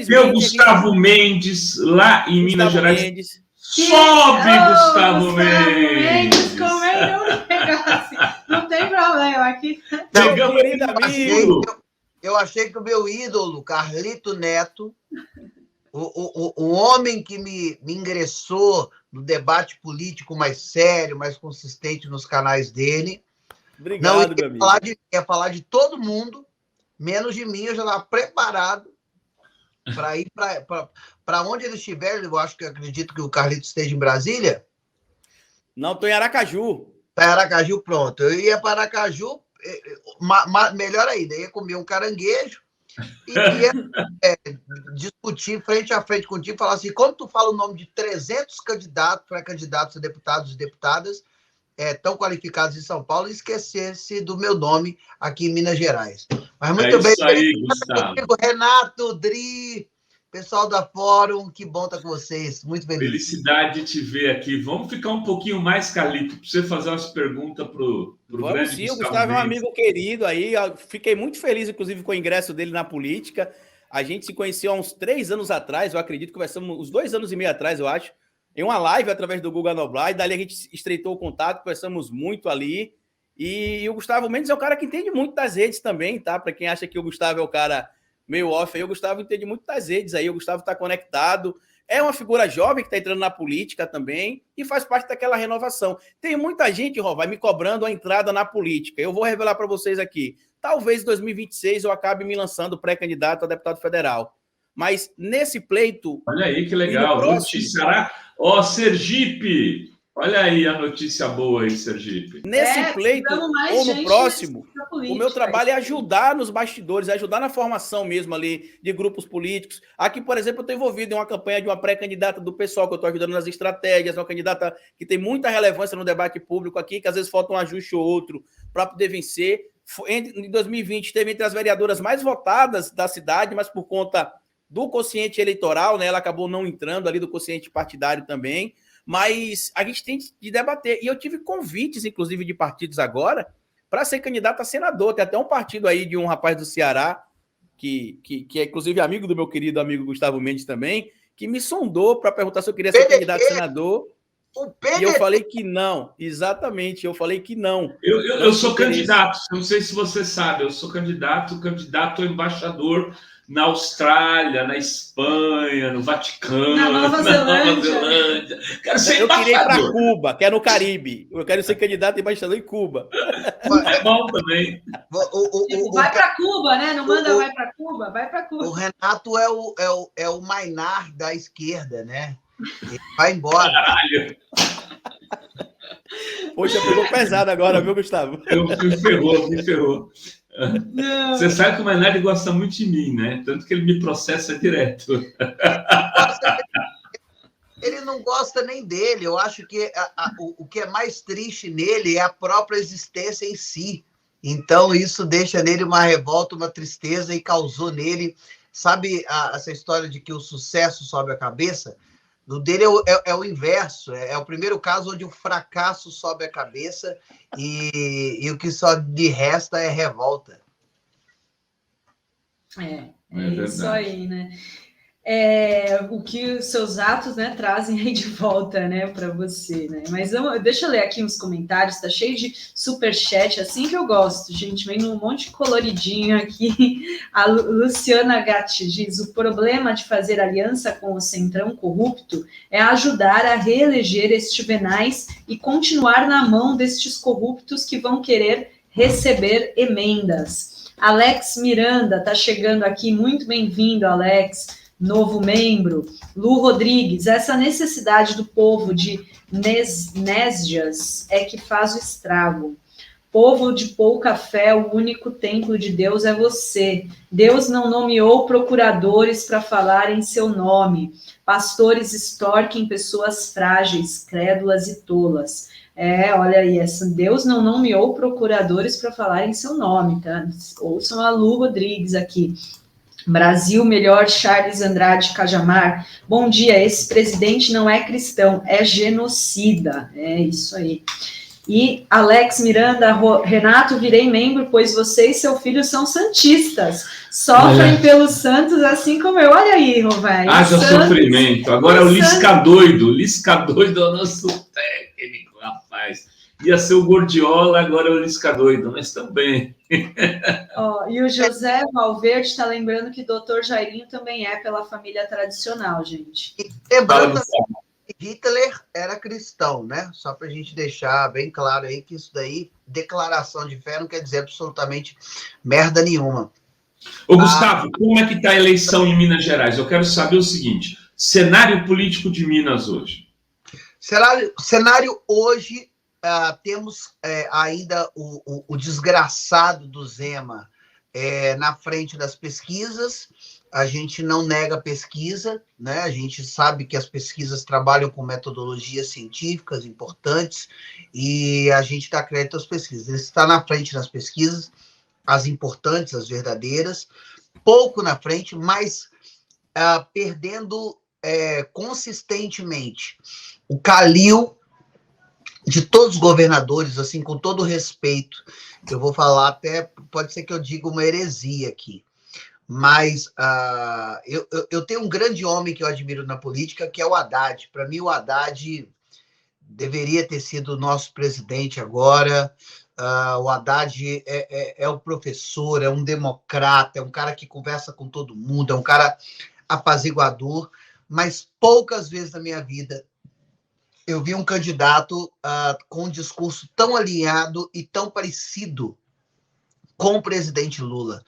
Meu Gustavo Mendes, lá em Minas Gerais. Sobe, Gustavo Mendes! Comendo um negócio. Não tem problema aqui. Pegamos eu achei que o meu ídolo, Carlito Neto, o homem que me ingressou no debate político mais sério, mais consistente nos canais dele. Obrigado, meu amigo. Ia falar de todo mundo, menos de mim. Eu já estava preparado para ir para onde ele estiver. Eu acredito que o Carlito esteja em Brasília. Não, estou em Aracaju. Para Aracaju, pronto. Eu ia para Aracaju, melhor ainda, ia comer um caranguejo e ia discutir frente a frente contigo, falar assim, como tu fala o nome de 300 candidatos, pré-candidatos a deputados e deputadas tão qualificados em São Paulo, e esquecesse do meu nome aqui em Minas Gerais. Mas muito bem. Isso aí, Gustavo. Renato, Dri, pessoal da Fórum, que bom estar com vocês. Muito feliz. Felicidade de te ver aqui. Vamos ficar um pouquinho mais, Carlito, para você fazer umas perguntas para o grande sim, o Gustavo é um amigo querido aí. Eu fiquei muito feliz, inclusive, com o ingresso dele na política. A gente se conheceu há uns 3 anos atrás, eu acredito que conversamos uns 2 anos e meio atrás, eu acho, em uma live através do Guga Noblar, e dali a gente estreitou o contato, conversamos muito ali. E o Gustavo Mendes é um cara que entende muito das redes também, tá? Para quem acha que o Gustavo é o cara meio off aí, o Gustavo entende muito das redes aí, o Gustavo está conectado, é uma figura jovem que está entrando na política também e faz parte daquela renovação. Tem muita gente, vai me cobrando a entrada na política. Eu vou revelar para vocês aqui. Talvez em 2026 eu acabe me lançando pré-candidato a deputado federal. Mas nesse pleito... Olha aí que legal, notícia. Ó, Sergipe! Olha aí a notícia boa aí, Sergipe. Nesse pleito ou no próximo, o meu trabalho é ajudar nos bastidores, é ajudar na formação mesmo ali de grupos políticos. Aqui, por exemplo, eu estou envolvido em uma campanha de uma pré-candidata do PSOL, que eu estou ajudando nas estratégias, uma candidata que tem muita relevância no debate público aqui, que às vezes falta um ajuste ou outro para poder vencer. Em 2020, teve entre as vereadoras mais votadas da cidade, mas por conta do quociente eleitoral, né, ela acabou não entrando ali do quociente partidário também. Mas a gente tem de debater. E eu tive convites, inclusive, de partidos agora, para ser candidato a senador. Tem até um partido aí de um rapaz do Ceará, que é, inclusive, amigo do meu querido amigo Gustavo Mendes também, que me sondou para perguntar se eu queria ser candidato a senador. E eu falei que não. Exatamente, eu falei que não. Eu sou candidato, não sei se você sabe, eu sou candidato a embaixador na Austrália, na Espanha, no Vaticano, na Nova Zelândia. Quero ser eu queria ir para Cuba, que é no Caribe. Eu quero ser candidato a embaixador em Cuba. É bom também. Vai para Cuba, né? Não manda vai para Cuba, vai para Cuba. O Renato é o Mainar da esquerda, né? Ele vai embora. Caralho. Poxa, pegou pesado agora, viu, Gustavo? Me ferrou. Não. Você sabe que o Mainardi gosta muito de mim, né? Tanto que ele me processa direto. Ele não gosta nem dele. Eu acho que o que é mais triste nele é a própria existência em si. Então, isso deixa nele uma revolta, uma tristeza e causou nele... Sabe essa história de que o sucesso sobe a cabeça? No dele é o inverso. É o primeiro caso onde o fracasso sobe a cabeça e o que só lhe resta é revolta. É isso aí, né? O que os seus atos, né, trazem aí de volta, né, para você, né? Mas deixa eu ler aqui uns comentários, tá cheio de superchat, assim que eu gosto, gente, vem um monte de coloridinho aqui. A Luciana Gatti diz: o problema de fazer aliança com o Centrão corrupto é ajudar a reeleger estes venais e continuar na mão destes corruptos que vão querer receber emendas. Alex Miranda tá chegando aqui, muito bem-vindo, Alex. Novo membro, Lu Rodrigues, essa necessidade do povo de Nesdias é que faz o estrago. Povo de pouca fé, o único templo de Deus é você. Deus não nomeou procuradores para falar em seu nome. Pastores extorquem pessoas frágeis, crédulas e tolas. Olha aí, Deus não nomeou procuradores para falar em seu nome, tá? Ouçam a Lu Rodrigues aqui. Brasil Melhor, Charles Andrade Cajamar. Bom dia, esse presidente não é cristão, é genocida. É isso aí. E Alex Miranda, Renato, virei membro, pois você e seu filho são santistas. Sofrem pelos Santos, assim como eu. Olha aí, Rovai. Haja sofrimento. Agora é o Lisca doido. Lisca doido é o nosso técnico, rapaz. Ia ser o Gordiola, agora é o Lisca doido, mas também. E o José Valverde está lembrando que Dr. Jairinho também é pela família tradicional, gente. Lembrando que Hitler era cristão, né? Só para a gente deixar bem claro aí que isso daí, declaração de fé, não quer dizer absolutamente merda nenhuma. Ô, Gustavo, como é que está a eleição em Minas Gerais? Eu quero saber o seguinte, cenário político de Minas hoje. Cenário hoje, temos ainda o desgraçado do Zema na frente das pesquisas. A gente não nega pesquisa, né? A gente sabe que as pesquisas trabalham com metodologias científicas importantes e a gente dá crédito às pesquisas. Ele está na frente das pesquisas, as importantes, as verdadeiras, pouco na frente, mas perdendo consistentemente. O Calil, de todos os governadores, assim, com todo respeito, eu vou falar até, pode ser que eu diga uma heresia aqui, mas eu tenho um grande homem que eu admiro na política, que é o Haddad. Para mim, o Haddad deveria ter sido o nosso presidente agora. O Haddad é um professor, é um democrata, é um cara que conversa com todo mundo, é um cara apaziguador, mas poucas vezes na minha vida eu vi um candidato com um discurso tão alinhado e tão parecido com o presidente Lula,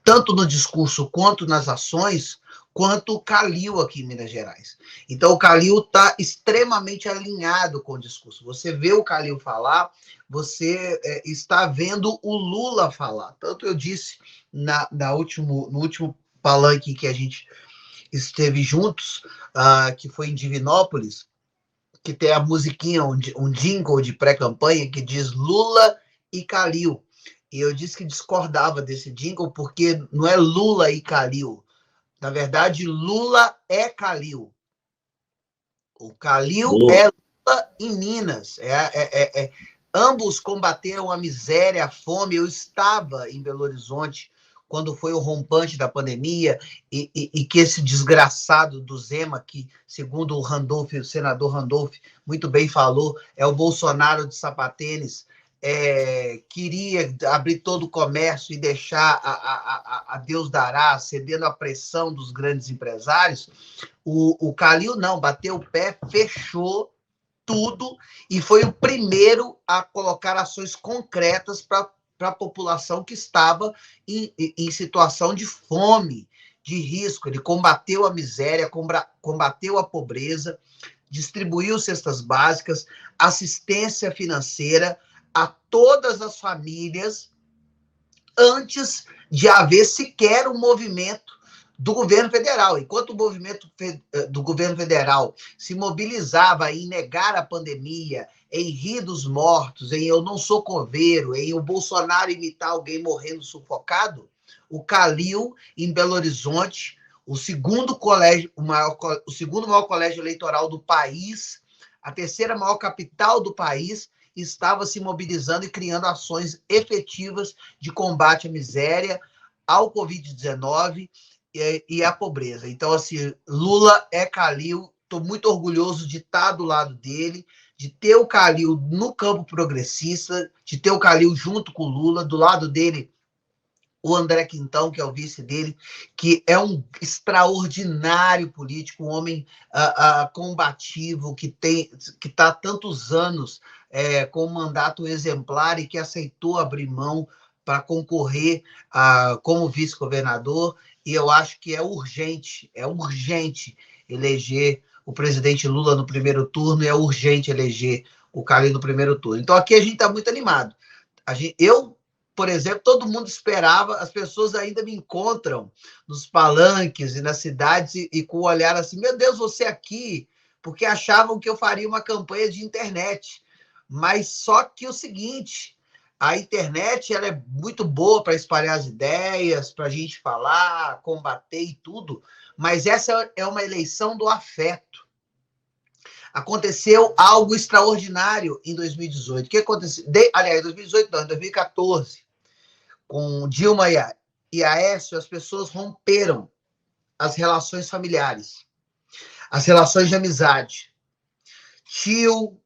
tanto no discurso quanto nas ações, quanto o Calil aqui em Minas Gerais. Então, o Calil está extremamente alinhado com o discurso. Você vê o Calil falar, você está vendo o Lula falar. Tanto eu disse no último palanque que a gente esteve juntos, que foi em Divinópolis, que tem a musiquinha, um jingle de pré-campanha que diz Lula e Calil. E eu disse que discordava desse jingle porque não é Lula e Calil. Na verdade, Lula é Calil. O Calil é Lula em Minas. Ambos combateram a miséria, a fome. Eu estava em Belo Horizonte quando foi o rompante da pandemia e que esse desgraçado do Zema, que, segundo o senador Randolph muito bem falou, é o Bolsonaro de sapatênis, queria abrir todo o comércio e deixar a Deus dará, cedendo à pressão dos grandes empresários. O Calil não, bateu o pé, fechou tudo e foi o primeiro a colocar ações concretas para a população que estava em situação de fome, de risco. Ele combateu a miséria, combateu a pobreza, distribuiu cestas básicas, assistência financeira a todas as famílias antes de haver sequer um movimento do governo federal. Enquanto o movimento do governo federal se mobilizava em negar a pandemia, em rir dos mortos, em eu não sou coveiro, em o Bolsonaro imitar alguém morrendo sufocado, o Calil, em Belo Horizonte, o segundo maior colégio eleitoral do país, a terceira maior capital do país, estava se mobilizando e criando ações efetivas de combate à miséria, ao Covid-19 e à pobreza. Então, assim, Lula é Calil, estou muito orgulhoso de estar do lado dele, de ter o Calil no campo progressista, de ter o Calil junto com o Lula, do lado dele o André Quintão, que é o vice dele, que é um extraordinário político, um homem combativo, que está há tantos anos com um mandato exemplar e que aceitou abrir mão para concorrer como vice-governador, e eu acho que é urgente eleger o presidente Lula no primeiro turno, e é urgente eleger o Calil no primeiro turno. Então, aqui a gente está muito animado. Por exemplo, todo mundo esperava, as pessoas ainda me encontram nos palanques e nas cidades e com o olhar assim, meu Deus, você aqui, porque achavam que eu faria uma campanha de internet. Mas só que o seguinte, a internet ela é muito boa para espalhar as ideias, para a gente falar, combater e tudo, mas essa é uma eleição do afeto. Aconteceu algo extraordinário em 2018. O que aconteceu? Aliás, em 2018 não, em 2014, com Dilma e Aécio, as pessoas romperam as relações familiares, as relações de amizade. Tio,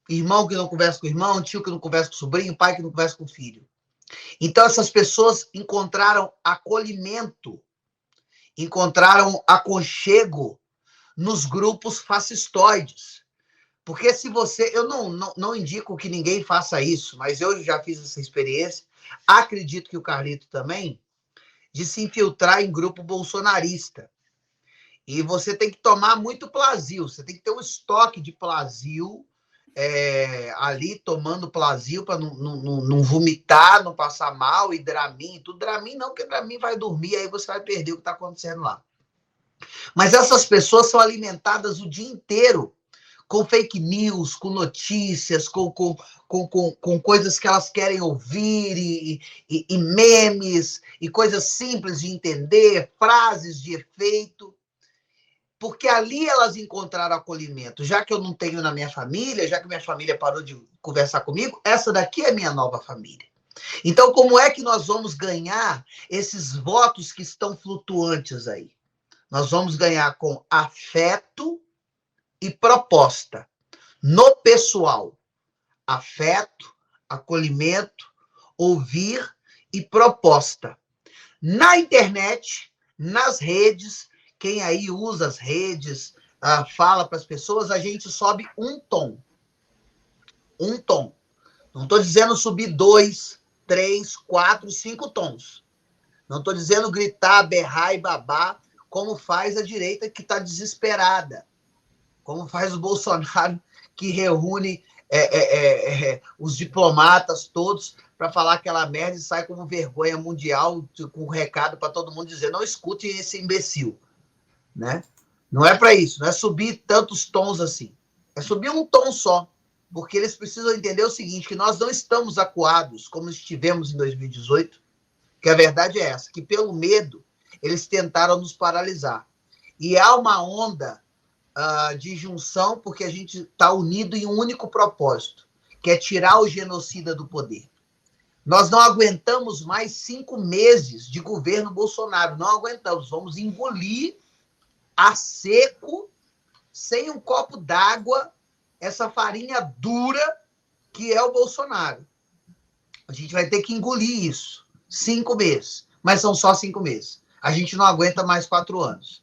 irmão que não conversa com o irmão, tio que não conversa com o sobrinho, pai que não conversa com o filho. Então, essas pessoas encontraram acolhimento, encontraram aconchego nos grupos fascistoides. Porque se você... Eu não indico que ninguém faça isso, mas eu já fiz essa experiência, acredito que o Carlito também, de se infiltrar em grupo bolsonarista. E você tem que tomar muito Plasil, você tem que ter um estoque de Plasil ali, tomando Plasil para não vomitar, não passar mal, e Dramin, tudo. Dramin não, porque Dramin vai dormir, aí você vai perder o que está acontecendo lá. Mas essas pessoas são alimentadas o dia inteiro com fake news, com notícias, com coisas que elas querem ouvir, e memes, e coisas simples de entender, frases de efeito. Porque ali elas encontraram acolhimento. Já que eu não tenho na minha família, já que minha família parou de conversar comigo, essa daqui é minha nova família. Então, como é que nós vamos ganhar esses votos que estão flutuantes aí? Nós vamos ganhar com afeto e proposta. No pessoal, afeto, acolhimento, ouvir e proposta. Na internet, nas redes, quem aí usa as redes, fala para as pessoas, a gente sobe um tom. Um tom. Não estou dizendo subir 2, 3, 4, 5 tons. Não estou dizendo gritar, berrar e babar, como faz a direita que está desesperada. Como faz o Bolsonaro, que reúne os diplomatas todos para falar aquela merda e sai como vergonha mundial, com um recado para todo mundo dizer: não escutem esse imbecil. Né? Não é para isso, não é subir tantos tons assim. É subir um tom só. Porque eles precisam entender o seguinte, que nós não estamos acuados como estivemos em 2018, que a verdade é essa, que pelo medo eles tentaram nos paralisar. E há uma onda de junção, porque a gente está unido em um único propósito, que é tirar o genocida do poder. Nós não aguentamos mais 5 meses de governo Bolsonaro, não aguentamos, vamos engolir a seco, sem um copo d'água, essa farinha dura que é o Bolsonaro. A gente vai ter que engolir isso. 5 meses. Mas são só 5 meses. A gente não aguenta mais 4 anos.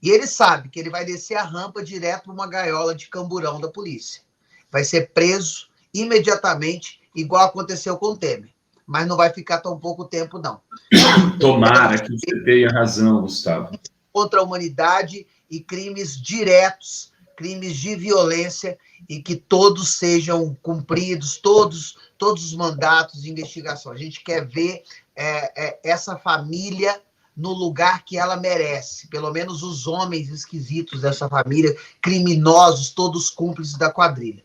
E ele sabe que ele vai descer a rampa direto para uma gaiola de camburão da polícia. Vai ser preso imediatamente, igual aconteceu com o Temer. Mas não vai ficar tão pouco tempo, não. Tomara que você tenha razão, Gustavo. Contra a humanidade e crimes diretos, crimes de violência, e que todos sejam cumpridos, todos os mandatos de investigação. A gente quer ver essa família no lugar que ela merece, pelo menos os homens esquisitos dessa família, criminosos, todos cúmplices da quadrilha.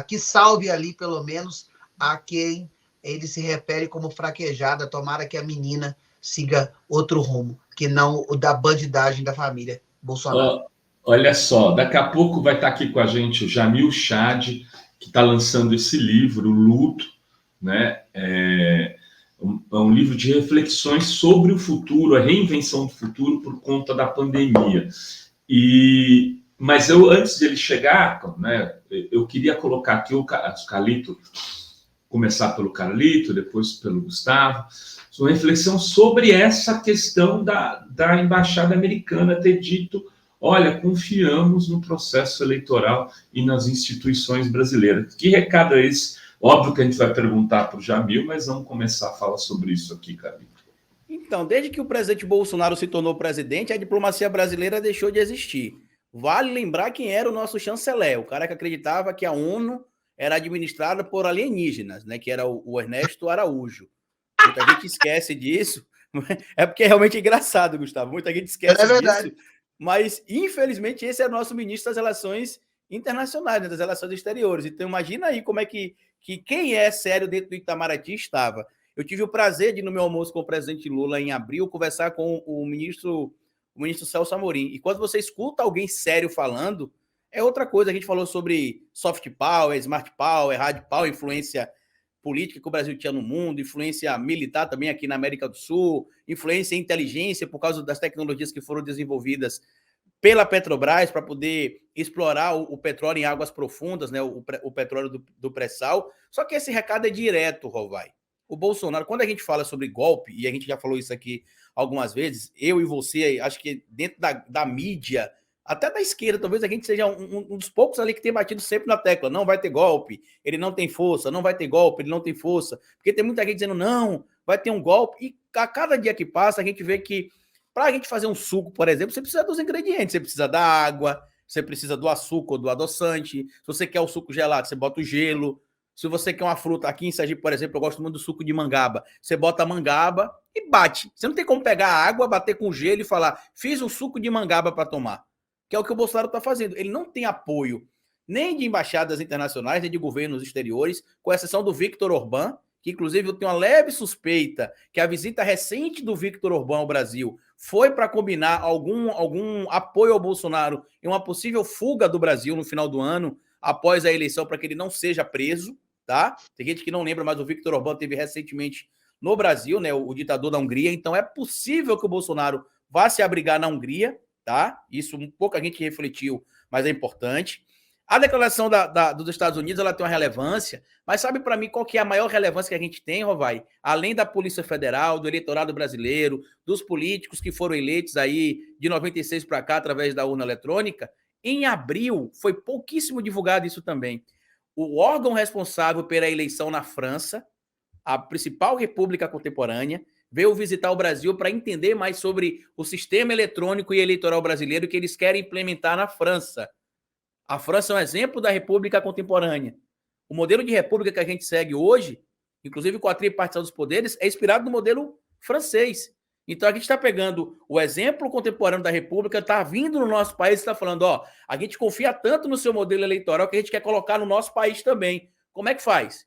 Que salve ali, pelo menos, a quem ele se refere como fraquejada. Tomara que a menina siga outro rumo, que não o da bandidagem da família Bolsonaro. Olha só, daqui a pouco vai estar aqui com a gente o Jamil Chad, que está lançando esse livro, Luto, né? É um livro de reflexões sobre o futuro, a reinvenção do futuro por conta da pandemia. Mas antes de ele chegar, né, eu queria colocar aqui o Carlito, começar pelo Carlito, depois pelo Gustavo, uma reflexão sobre essa questão da embaixada americana ter dito: olha, confiamos no processo eleitoral e nas instituições brasileiras. Que recado é esse? Óbvio que a gente vai perguntar para o Jamil, mas vamos começar a falar sobre isso aqui, Carlito. Então, desde que o presidente Bolsonaro se tornou presidente, a diplomacia brasileira deixou de existir. Vale lembrar quem era o nosso chanceler, o cara que acreditava que a ONU era administrada por alienígenas, né? Que era o Ernesto Araújo. Muita gente esquece disso. É porque é realmente engraçado, Gustavo. Muita gente esquece disso. Mas, infelizmente, esse é o nosso ministro das Relações Internacionais, né, das Relações Exteriores. Então, imagina aí como é que quem é sério dentro do Itamaraty estava. Eu tive o prazer de, no meu almoço com o presidente Lula em abril, conversar com o ministro Celso Amorim. E quando você escuta alguém sério falando, é outra coisa. A gente falou sobre soft power, smart power, hard power, influência política que o Brasil tinha no mundo, influência militar também aqui na América do Sul, influência em inteligência por causa das tecnologias que foram desenvolvidas pela Petrobras para poder explorar o petróleo em águas profundas, né? O petróleo do pré-sal. Só que esse recado é direto, Rovai. O Bolsonaro, quando a gente fala sobre golpe, e a gente já falou isso aqui algumas vezes, eu e você, acho que dentro da mídia, até da esquerda, talvez a gente seja um dos poucos ali que tem batido sempre na tecla. Não vai ter golpe, ele não tem força, não vai ter golpe, ele não tem força. Porque tem muita gente dizendo, não, vai ter um golpe. E a cada dia que passa, a gente vê que para a gente fazer um suco, por exemplo, você precisa dos ingredientes. Você precisa da água, você precisa do açúcar ou do adoçante. Se você quer o suco gelado, você bota o gelo. Se você quer uma fruta, aqui em Sergipe, por exemplo, eu gosto muito do suco de mangaba. Você bota a mangaba e bate. Você não tem como pegar a água, bater com gelo e falar, fiz um suco de mangaba para tomar. Que é o que o Bolsonaro está fazendo. Ele não tem apoio nem de embaixadas internacionais, nem de governos exteriores, com exceção do Viktor Orbán, que inclusive eu tenho uma leve suspeita que a visita recente do Viktor Orbán ao Brasil foi para combinar algum apoio ao Bolsonaro em uma possível fuga do Brasil no final do ano, após a eleição, para que ele não seja preso, tá? Tem gente que não lembra, mas o Viktor Orbán teve recentemente no Brasil, né, o ditador da Hungria, então é possível que o Bolsonaro vá se abrigar na Hungria, tá? Isso pouca gente refletiu, mas é importante. A declaração dos Estados Unidos, ela tem uma relevância, mas sabe para mim qual que é a maior relevância que a gente tem, Rovai? Além da Polícia Federal, do eleitorado brasileiro, dos políticos que foram eleitos aí de 96 para cá através da urna eletrônica, em abril foi pouquíssimo divulgado isso também. O órgão responsável pela eleição na França, a principal república contemporânea, veio visitar o Brasil para entender mais sobre o sistema eletrônico e eleitoral brasileiro que eles querem implementar na França. A França é um exemplo da república contemporânea. O modelo de república que a gente segue hoje, inclusive com a tripartição dos poderes, é inspirado no modelo francês. Então a gente está pegando o exemplo contemporâneo da república, está vindo no nosso país e está falando, ó, a gente confia tanto no seu modelo eleitoral que a gente quer colocar no nosso país também. Como é que faz?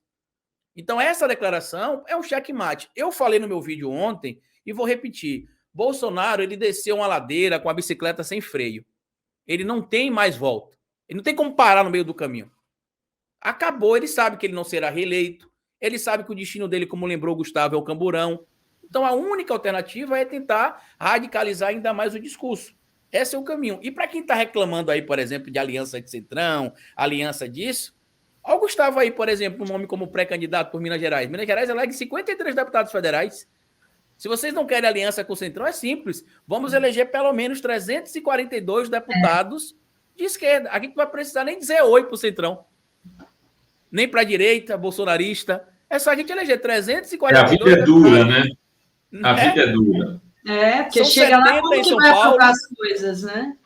Então essa declaração é um checkmate. Eu falei no meu vídeo ontem e vou repetir. Bolsonaro, ele desceu uma ladeira com a bicicleta sem freio. Ele não tem mais volta. Ele não tem como parar no meio do caminho. Acabou, ele sabe que ele não será reeleito, ele sabe que o destino dele, como lembrou o Gustavo, é o camburão. Então a única alternativa é tentar radicalizar ainda mais o discurso. Esse é o caminho. E para quem está reclamando aí, por exemplo, de aliança de Centrão, aliança disso, olha o Gustavo aí, por exemplo, um nome como pré-candidato por Minas Gerais. Minas Gerais elege 53 deputados federais. Se vocês não querem aliança com o Centrão, é simples. Vamos eleger pelo menos 342 deputados de esquerda. A gente não vai precisar nem dizer oi para o Centrão. Nem para a direita, bolsonarista. É só a gente eleger 342. A vida é dura, né? A vida é dura. É, porque chega lá, como que vai aprovar as coisas, né?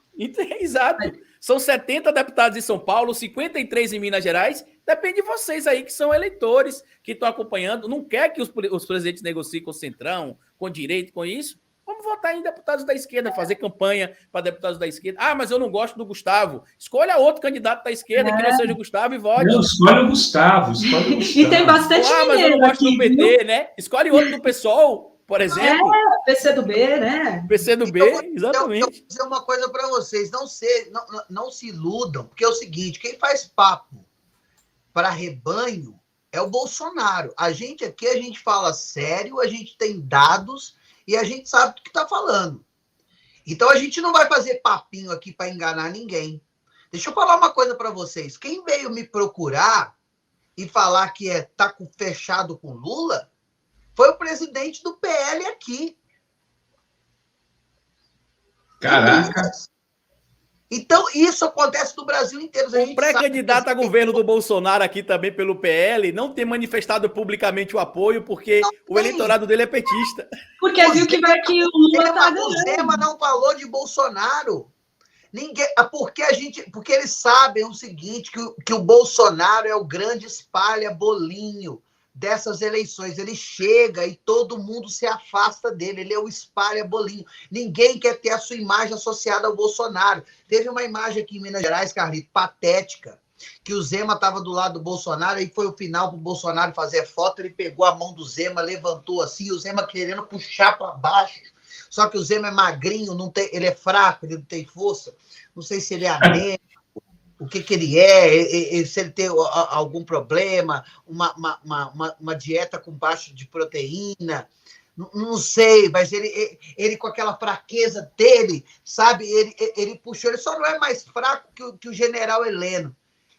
Exato. São 70 deputados em São Paulo, 53 em Minas Gerais. Depende de vocês aí, que são eleitores, que estão acompanhando. Não quer que os presidentes negociem com o Centrão, com direito, com isso? Vamos votar em deputados da esquerda, fazer campanha para deputados da esquerda. Ah, mas eu não gosto do Gustavo. Escolha outro candidato da esquerda que não seja o Gustavo e vote. Não, escolhe o Gustavo. E tem bastante mas eu não gosto do PT, viu? Né? Escolhe outro do PSOL, por exemplo. PCdoB, né? PCdoB, exatamente. Eu vou dizer uma coisa para vocês. Não se iludam, porque é o seguinte, quem faz papo para rebanho é o Bolsonaro. A gente fala sério, a gente tem dados e a gente sabe do que está falando. Então, a gente não vai fazer papinho aqui para enganar ninguém. Deixa eu falar uma coisa para vocês. Quem veio me procurar e falar que tá fechado com Lula foi o presidente do PL aqui. Caraca! Então, isso acontece no Brasil inteiro. O pré-candidato a governo do Bolsonaro aqui também pelo PL não tem manifestado publicamente o apoio porque o eleitorado dele é petista. Porque viu que o Lula tá ganhando. O Zema não falou de Bolsonaro. Ninguém, porque eles sabem o seguinte, que o Bolsonaro é o grande espalha-bolinho dessas eleições. Ele chega e todo mundo se afasta dele. Ele é o espalha-bolinho. Ninguém quer ter a sua imagem associada ao Bolsonaro. Teve uma imagem aqui em Minas Gerais, Carlito, patética, que o Zema estava do lado do Bolsonaro e foi o final para o Bolsonaro fazer foto. Ele pegou a mão do Zema, levantou assim, o Zema querendo puxar para baixo. Só que o Zema é magrinho, ele é fraco, ele não tem força. Não sei se ele é anêmico. o que ele é, se ele tem algum problema, uma dieta com baixo de proteína, não sei, mas ele com aquela fraqueza dele, sabe? Ele puxou, ele só não é mais fraco que o general Heleno,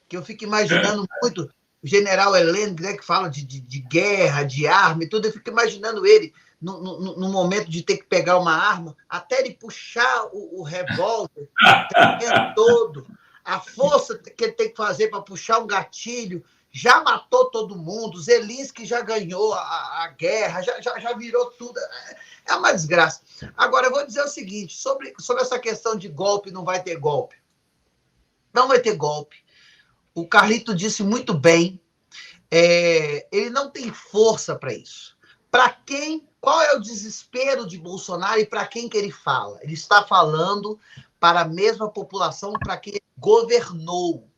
que eu fico imaginando muito o general Heleno, né, que fala de guerra, de arma e tudo, eu fico imaginando ele no momento de ter que pegar uma arma, até ele puxar o revólver, o tempo todo, a força que ele tem que fazer para puxar um gatilho, já matou todo mundo, Zelensky já ganhou a guerra, já virou tudo. É uma desgraça. Agora, eu vou dizer o seguinte, sobre essa questão de golpe, não vai ter golpe. Não vai ter golpe. O Carlito disse muito bem, ele não tem força para isso. Para quem? Qual é o desespero de Bolsonaro e para quem que ele fala? Ele está falando para a mesma população para quem ele governou.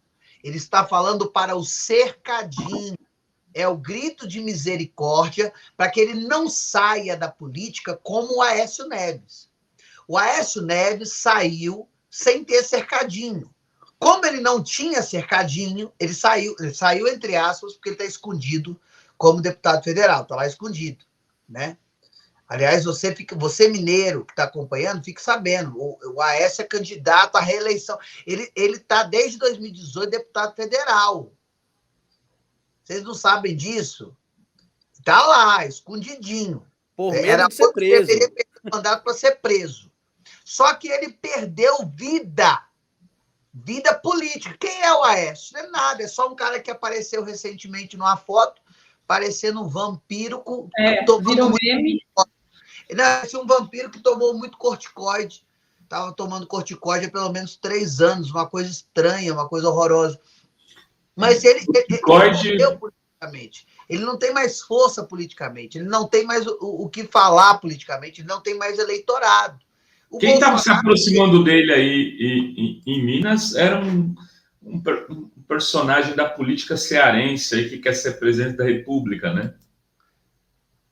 Ele está falando para o cercadinho. É o grito de misericórdia para que ele não saia da política como o Aécio Neves. O Aécio Neves saiu sem ter cercadinho. Como ele não tinha cercadinho, ele saiu entre aspas, porque ele está escondido como deputado federal, está lá escondido, né? Aliás, você mineiro que está acompanhando, fique sabendo, o Aécio é candidato à reeleição. Ele está desde 2018 deputado federal. Vocês não sabem disso? Está lá, escondidinho. Por medo de ser preso. Deveria ter mandado para ser preso. Só que ele perdeu vida política. Quem é o Aécio? Não é nada, é só um cara que apareceu recentemente numa foto, parecendo um vampiro virou meme. Não, é um vampiro que tomou muito corticoide. Estava tomando corticoide há pelo menos 3 anos, uma coisa estranha, uma coisa horrorosa. Mas ele morreu politicamente. Ele não tem mais força politicamente, ele não tem mais o que falar politicamente, ele não tem mais eleitorado. Quem estava se aproximando dele aí em Minas era um personagem da política cearense aí que quer ser presidente da República, né?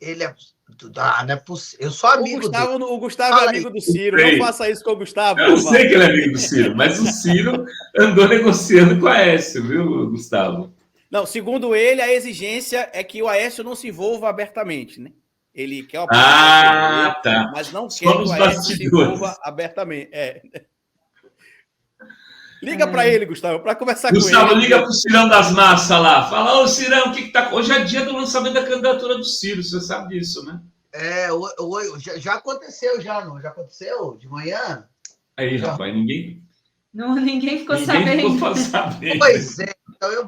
Ele é... não é possível. Eu sou amigo dele. O Gustavo é amigo do Ciro. Não faça isso com o Gustavo. Eu sei que ele é amigo do Ciro, mas o Ciro andou negociando com o Aécio, viu, Gustavo? Não, segundo ele, a exigência é que o Aécio não se envolva abertamente, né? Ele quer uma tá. Mas não quer que o Aécio se envolva abertamente. Liga para ele, Gustavo, para conversar com ele. Gustavo, liga para o Cirão das Massas lá. Fala, ô Cirão, o que tá... Hoje é dia do lançamento da candidatura do Ciro, você sabe disso, né? Já aconteceu, não? Já aconteceu de manhã? Aí, rapaz, ninguém ficou sabendo. Pois é, então eu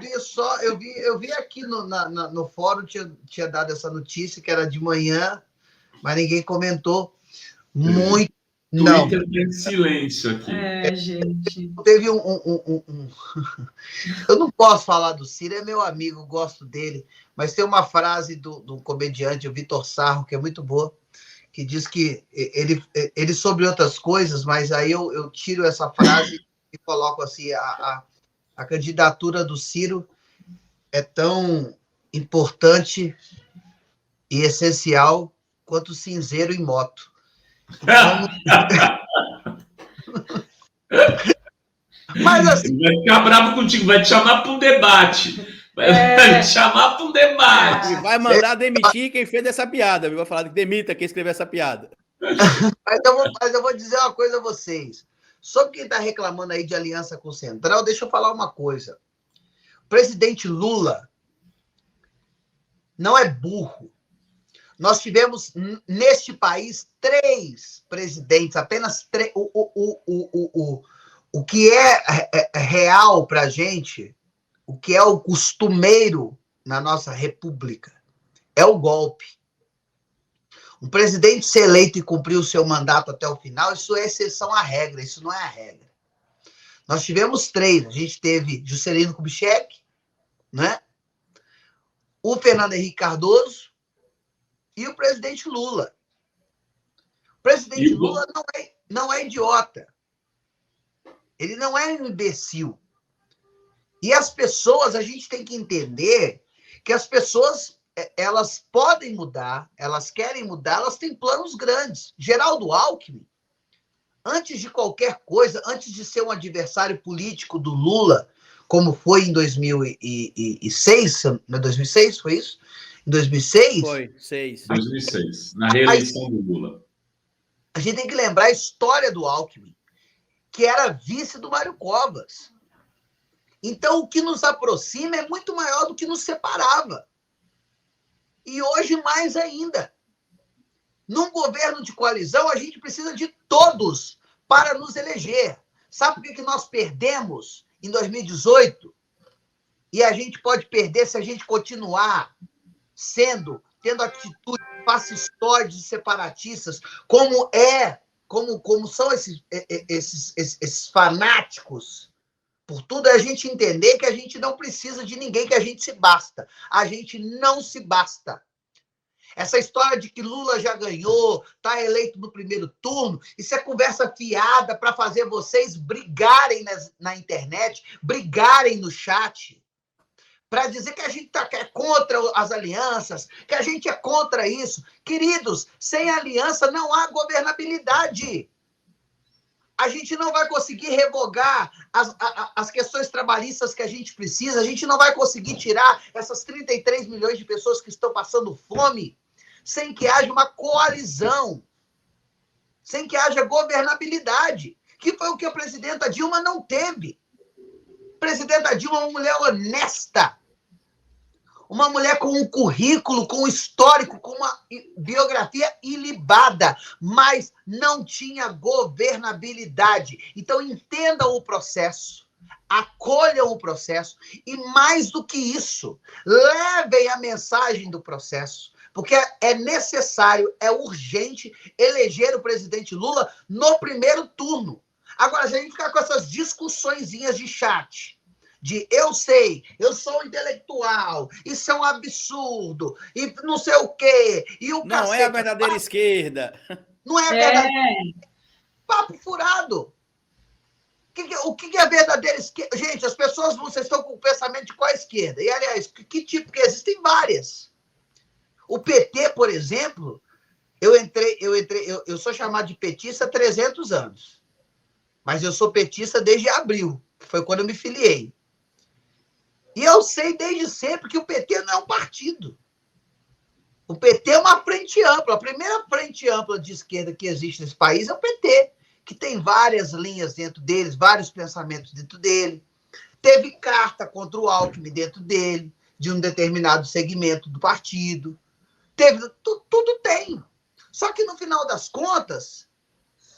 vi aqui no fórum, tinha dado essa notícia que era de manhã, mas ninguém comentou. Muito. Twitter tem silêncio aqui. Gente. Teve Eu não posso falar do Ciro, é meu amigo, gosto dele, mas tem uma frase do comediante, o Vitor Sarro, que é muito boa, que diz que ele sobre outras coisas, mas aí eu tiro essa frase e coloco assim, a candidatura do Ciro é tão importante e essencial quanto o cinzeiro em moto. Mas assim, vai ficar bravo contigo, vai te chamar para um debate. Vai te chamar para um debate. Vai mandar demitir quem fez essa piada. Vai falar que demita quem escreveu essa piada. Mas eu vou dizer uma coisa a vocês. Sobre quem está reclamando aí de aliança com o Centrão, deixa eu falar uma coisa. O presidente Lula não é burro. Nós tivemos, neste país, 3 presidentes, apenas 3. O que é real para a gente, o que é o costumeiro na nossa república, é o golpe. Um presidente ser eleito e cumprir o seu mandato até o final, isso é exceção à regra, isso não é a regra. Nós tivemos 3, a gente teve Juscelino Kubitschek, né? O Fernando Henrique Cardoso, e o presidente Lula. O presidente Lula não é idiota. Ele não é um imbecil. E as pessoas, a gente tem que entender que as pessoas, elas podem mudar, elas querem mudar, elas têm planos grandes. Geraldo Alckmin, antes de qualquer coisa, antes de ser um adversário político do Lula, como foi em 2006, não é 2006, foi isso? Em 2006? Foi, 6. 2006, na reeleição do Lula. A gente tem que lembrar a história do Alckmin, que era vice do Mário Covas. Então, o que nos aproxima é muito maior do que nos separava. E hoje, mais ainda. Num governo de coalizão, a gente precisa de todos para nos eleger. Sabe por que nós perdemos em 2018? E a gente pode perder se a gente continuar tendo atitude fascistóides e separatistas, como são esses fanáticos. Por tudo, é a gente entender que a gente não precisa de ninguém, que a gente se basta. A gente não se basta. Essa história de que Lula já ganhou, está eleito no primeiro turno, isso é conversa fiada para fazer vocês brigarem na internet, brigarem no chat, para dizer que a gente é contra as alianças, que a gente é contra isso. Queridos, sem aliança não há governabilidade. A gente não vai conseguir revogar as questões trabalhistas que a gente precisa, a gente não vai conseguir tirar essas 33 milhões de pessoas que estão passando fome sem que haja uma coalizão, sem que haja governabilidade, que foi o que a presidenta Dilma não teve. A presidenta Dilma é uma mulher honesta, uma mulher com um currículo, com um histórico, com uma biografia ilibada, mas não tinha governabilidade. Então, entendam o processo, acolham o processo e, mais do que isso, levem a mensagem do processo, porque é necessário, é urgente eleger o presidente Lula no primeiro turno. Agora, se a gente ficar com essas discussõezinhas de chat, de eu sei, eu sou intelectual, isso é um absurdo, e não sei o quê, e o não cacete, é a verdadeira esquerda. Não é a verdadeira. Papo furado. O que é a verdadeira esquerda? Gente, as pessoas, vocês estão com o pensamento de qual esquerda? E, aliás, que tipo? Porque existem várias. O PT, por exemplo, eu sou chamado de petista há 300 anos. Mas eu sou petista desde abril, que foi quando eu me filiei. E eu sei desde sempre que o PT não é um partido. O PT é uma frente ampla. A primeira frente ampla de esquerda que existe nesse país é o PT, que tem várias linhas dentro deles, vários pensamentos dentro dele. Teve carta contra o Alckmin dentro dele, de um determinado segmento do partido. Tudo tem. Só que, no final das contas,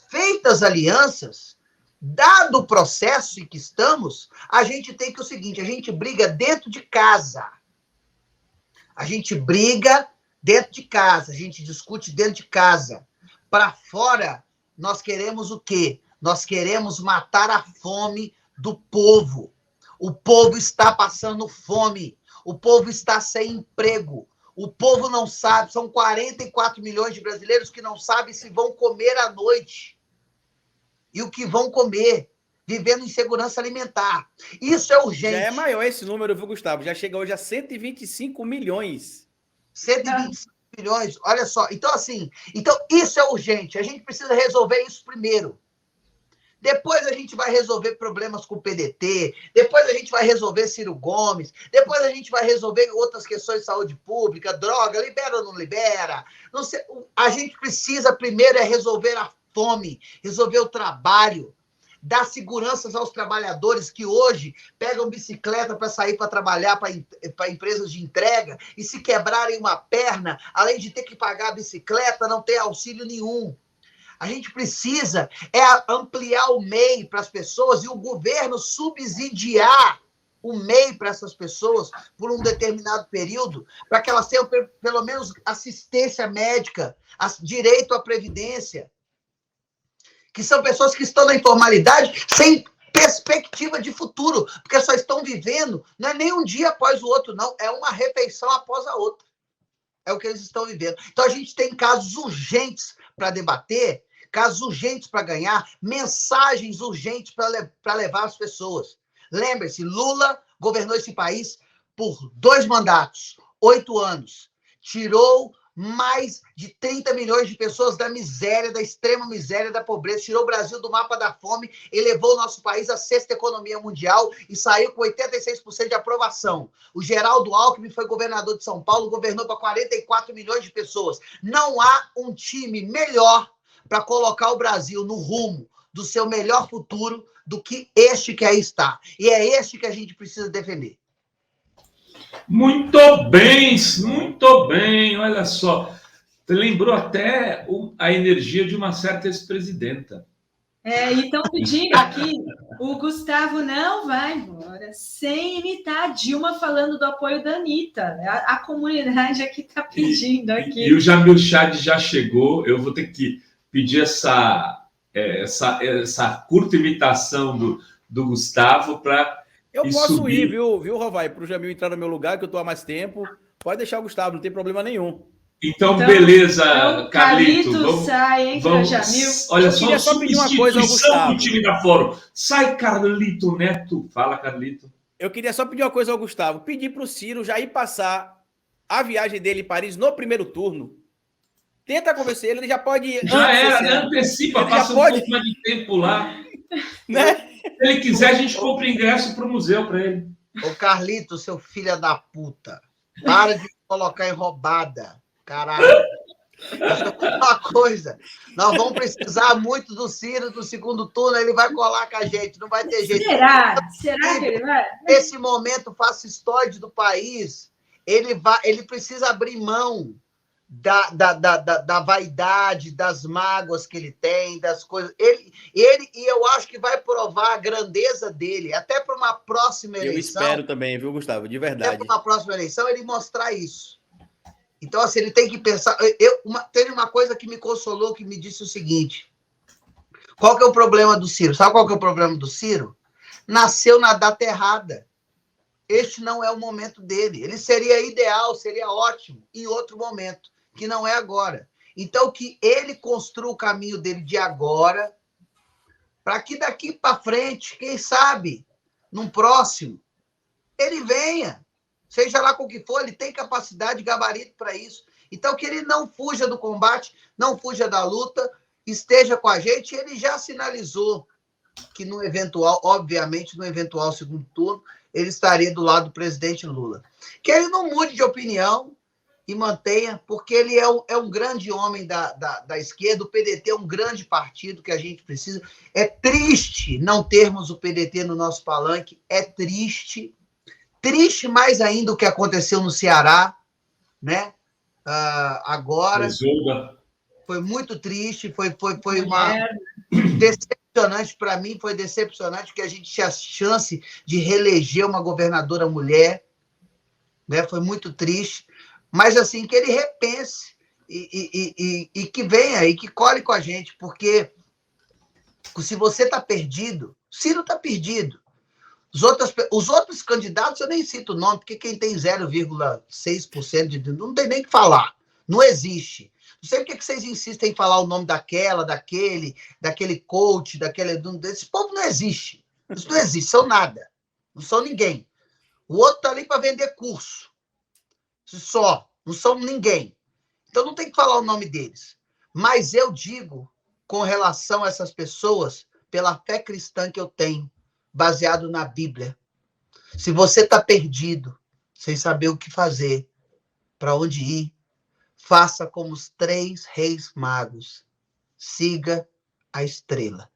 feitas alianças, dado o processo em que estamos, a gente tem que o seguinte, a gente briga dentro de casa. A gente briga dentro de casa, a gente discute dentro de casa. Para fora, nós queremos o quê? Nós queremos matar a fome do povo. O povo está passando fome. O povo está sem emprego. O povo não sabe, são 44 milhões de brasileiros que não sabem se vão comer à noite. E o que vão comer, vivendo em segurança alimentar. Isso é urgente. Já é maior esse número, viu, Gustavo? Já chega hoje a 125 milhões. 125 milhões, olha só. Então, assim, isso é urgente. A gente precisa resolver isso primeiro. Depois a gente vai resolver problemas com o PDT, depois a gente vai resolver Ciro Gomes, depois a gente vai resolver outras questões de saúde pública, droga, libera ou não libera. Não sei, a gente precisa primeiro resolver a fome, resolver o trabalho, dar seguranças aos trabalhadores que hoje pegam bicicleta para sair para trabalhar para empresas de entrega e se quebrarem uma perna, além de ter que pagar a bicicleta, não tem auxílio nenhum. A gente precisa ampliar o MEI para as pessoas e o governo subsidiar o MEI para essas pessoas por um determinado período, para que elas tenham pelo menos assistência médica, direito à previdência, que são pessoas que estão na informalidade sem perspectiva de futuro, porque só estão vivendo, não é nem um dia após o outro, não, é uma refeição após a outra. É o que eles estão vivendo. Então, a gente tem casos urgentes para debater, casos urgentes para ganhar, mensagens urgentes para levar as pessoas. Lembre-se, Lula governou esse país por 2 mandatos, 8 anos. Tirou mais de 30 milhões de pessoas da miséria, da extrema miséria, da pobreza, tirou o Brasil do mapa da fome, elevou o nosso país à 6ª economia mundial e saiu com 86% de aprovação. O Geraldo Alckmin foi governador de São Paulo, governou para 44 milhões de pessoas. Não há um time melhor para colocar o Brasil no rumo do seu melhor futuro do que este que aí está. E é este que a gente precisa defender. Muito bem, olha só. Lembrou até a energia de uma certa ex-presidenta. E estão pedindo aqui, o Gustavo não vai embora, sem imitar a Dilma falando do apoio da Anitta. A comunidade aqui está pedindo. Aqui. E o Jamil Chad já chegou, eu vou ter que pedir essa curta imitação do Gustavo para... Eu posso ir, viu, Rovai, para o Jamil entrar no meu lugar, que eu estou há mais tempo. Pode deixar o Gustavo, não tem problema nenhum. Então beleza, Carlito. Vamos, sai, hein, Jamil. Olha só, só pedir uma coisa ao Gustavo. Do time da Fórum. Sai, Carlito Neto. Fala, Carlito. Eu queria só pedir uma coisa ao Gustavo. Pedir para o Ciro já ir passar a viagem dele em Paris no primeiro turno. Tenta convencer ele já pode... Antecipa, passa um pouco mais de tempo lá. Né? Se ele quiser, a gente compra ingresso para o museu para ele. Ô, Carlito, seu filho da puta, para de colocar em roubada, caralho. Uma coisa, nós vamos precisar muito do Ciro no segundo turno, ele vai colar com a gente, não vai ter jeito. Será que ele vai? Nesse momento fascistoide do país, ele precisa abrir mão da vaidade, das mágoas que ele tem, das coisas. E eu acho que vai provar a grandeza dele, até para uma próxima eleição. Eu espero também, viu, Gustavo? De verdade. Até para uma próxima eleição, ele mostrar isso. Então, assim, ele tem que pensar... Teve uma coisa que me consolou, que me disse o seguinte: qual que é o problema do Ciro? Sabe qual que é o problema do Ciro? Nasceu na data errada. Este não é o momento dele. Ele seria ideal, seria ótimo em outro momento, que não é agora. Então, que ele construa o caminho dele de agora, para que daqui para frente, quem sabe, num próximo, ele venha, seja lá com o que for, ele tem capacidade e gabarito para isso. Então, que ele não fuja do combate, não fuja da luta, esteja com a gente. Ele já sinalizou que no eventual, obviamente, no eventual segundo turno, ele estaria do lado do presidente Lula. Que ele não mude de opinião e mantenha, porque ele é um grande homem da esquerda. O PDT é um grande partido que a gente precisa. É triste não termos o PDT no nosso palanque, é triste. Triste mais ainda o que aconteceu no Ceará, né? Agora. Foi muito triste, foi uma... Decepcionante para mim, foi decepcionante que a gente tinha a chance de reeleger uma governadora mulher, né? Foi muito triste. Mas, assim, que ele repense e que venha e que cole com a gente, porque se você está perdido, Ciro está perdido. Os outros candidatos, eu nem cito o nome, porque quem tem 0,6% não tem nem o que falar. Não existe. Não sei por que vocês insistem em falar o nome daquele coach, desse povo não existe. Isso não existe, são nada. Não são ninguém. O outro está ali para vender curso. Só, não são ninguém. Então não tem que falar o nome deles. Mas eu digo, com relação a essas pessoas, pela fé cristã que eu tenho, baseado na Bíblia. Se você está perdido, sem saber o que fazer, para onde ir, faça como os 3 reis magos. Siga a estrela.